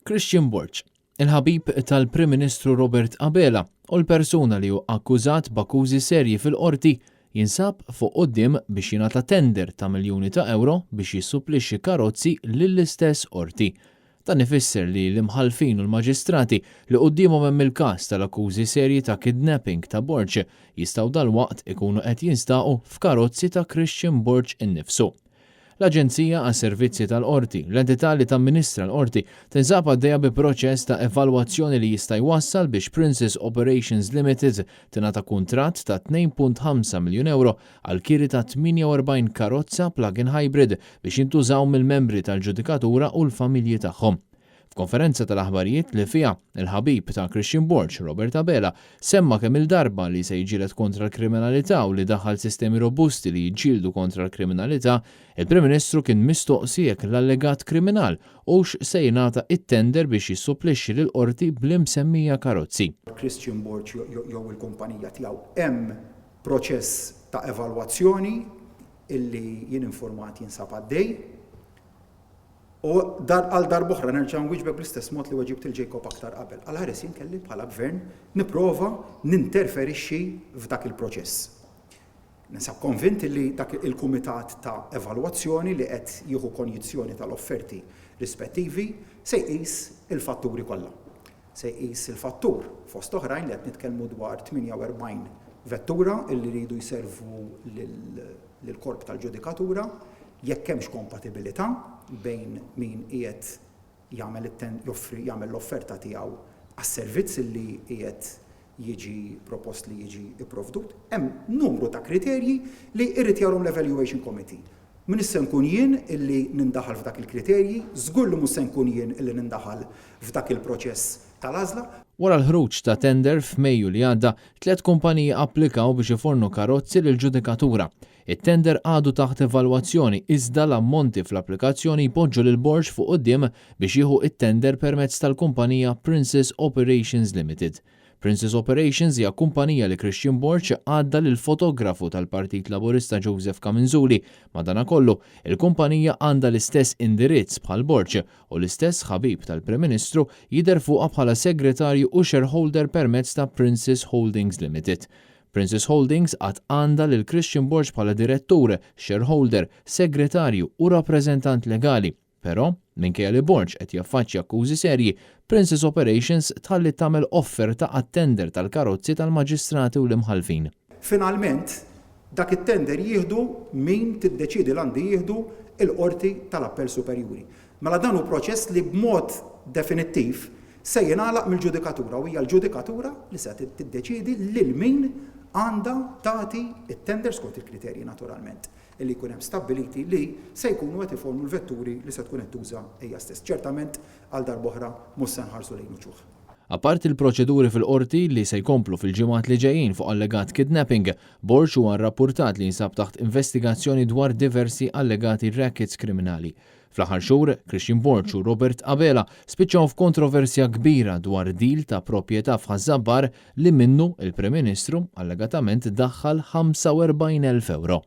Christian Borch, il-ħabib tal-Prim Ministru Robert Abela u l-persuna li hu akkużat b'akkużi serji fil-qorti jinsab fuq quddiem biex jingħata tender ta' miljuni ta' euro biex jissupplixxi karozzi lill-istess qorti. Dan ifisser li l-imħalfin u l-maġistrati li quddiemhom hemm il-każ tal-akkużi serji ta' kidnapping ta' Borch jistgħu dalwaqt ikunu qed jinstaqu f'karozzi ta' Christian Borch innifsu. L-Aġenzija għas-Servizzi tal-Qorti, l-entità li tamministra l-Qorti, tinsab għaddejja bi proċess ta' evalwazzjoni li jista' jwassal biex Princess Operations Limited tingħata kuntratt ta' 2.5 miljun euro għal kiri ta' 48 karozza plug-in hybrid biex jintużaw mill-membri tal-ġudikatura u l-familji tagħhom. F'konferenza tal-aħbarijiet li fiha il-ħabib ta' Christian Borch, Robert Abela, semma kemm il-darba li se jiġilet kontra l-kriminalità u li daħal sistemi robusti li jġildu kontra l-kriminalità, il-Prim Ministru kien mistoqsi jekk l-allegat kriminal hux se jingħata it-tender biex jissupplixxi lill-qorti bl-imsemmija karozzi. Christian Borch jew il-kumpanija tiegħu hemm proċess ta' evalwazzjoni illi jien informat jinsab għaddej. U għal darbohra nerġa' nwieġbek bl-istess mod li weġibt il-Jacob aktar qabel. Għal-ħares jien kelli bħala gvern nipprova ninterferixxi f'dak il-proċess. Ninsab konvint li dak il-kumitat ta' evalwazzjoni li qed jieħu konjizzjoni tal-offerti rispettivi se jqis il-fatturi kollha. Se jqis il-fattur fost oħrajn li qed nitkellmu dwar 48 vettura li jridu jservu lill-korp tal-ġudikatura jekk hemmx kompatibilità bejn min qiegħed jagħmel l-offerta tiegħu għas-servizz li qiegħed jiġi propost li jiġi ipprovdut, hemm numru ta' kriterji li jrid jarhom l-Evaluation Committee. Min issa nkun jien illi nindaħal f'dak il-kriterji, żgur li mhux se nkun jien illi nindaħal f'dak il-proċess tal-għażla. Wara l-ħruġ ta' tender f'Mejju li għadda, 3 kumpaniji applikaw biex ifornu karozzi lill-ġudikatura. It-tender għadu taħt evalwazzjoni iżda l-ammonti fl-applikazzjoni jpoġġu lil Borch fuq quddiem biex jieħu it-tender permezz tal-kumpanija Princess Operations Limited. Princess Operations hija kumpanija li Christian Borch għadda lil fotografu tal-Partit Laburista Joseph Kaminzuli. Madankollu, il-kumpanija għandha l-istess indirizz bħal Borch u l-istess ħabib tal-Prim Ministru jidher fuqha bħala segretarju u shareholder permezz ta' Princess Holdings Limited. Princess Holdings għad għandha lil Christian Borch bħala direttur, shareholder, segretarju u rappreżentant legali. Però, minkejja li Borch qed jaffaċċja akkużi serji, Princess Operations tħalli tagħmel offerta għat-tender tal-karozzi tal-maġistrati u l-imħalfin. Finalment, dak it-tender jieħdu min tiddeċiedi l-għandi jieħdu il-qorti tal-Appell Superjuri. Mela dan hu proċess li b'mod definittiv se jingħalaq mill-ġudikatura u hija l-ġudikatura li se tiddeċiedi lil min għandha tagħti it-tender skont il-kriterji naturalment illi jkun hemm stabiliti li se jkunu qed iformu l-vetturi li se tkun qed tuża hija stess. Ċertament għal darb'oħra mhux se nħarsu lejn uċuħ. Apart il-proċeduri fil-qorti li se jkomplu fil-ġimgħat li ġejjin fuq allegat kidnapping, Borch huwa rrappurtat li jinsab taħt investigazzjoni dwar diversi allegati rackets kriminali. Fl-aħħar xhur, Christian Borch u Robert Abela spiċċaw f'kontroversja kbira dwar deal ta' proprjetà f'Ħażabbar li minnu il-Prim Ministru allegatament daħħal 45,000 euro.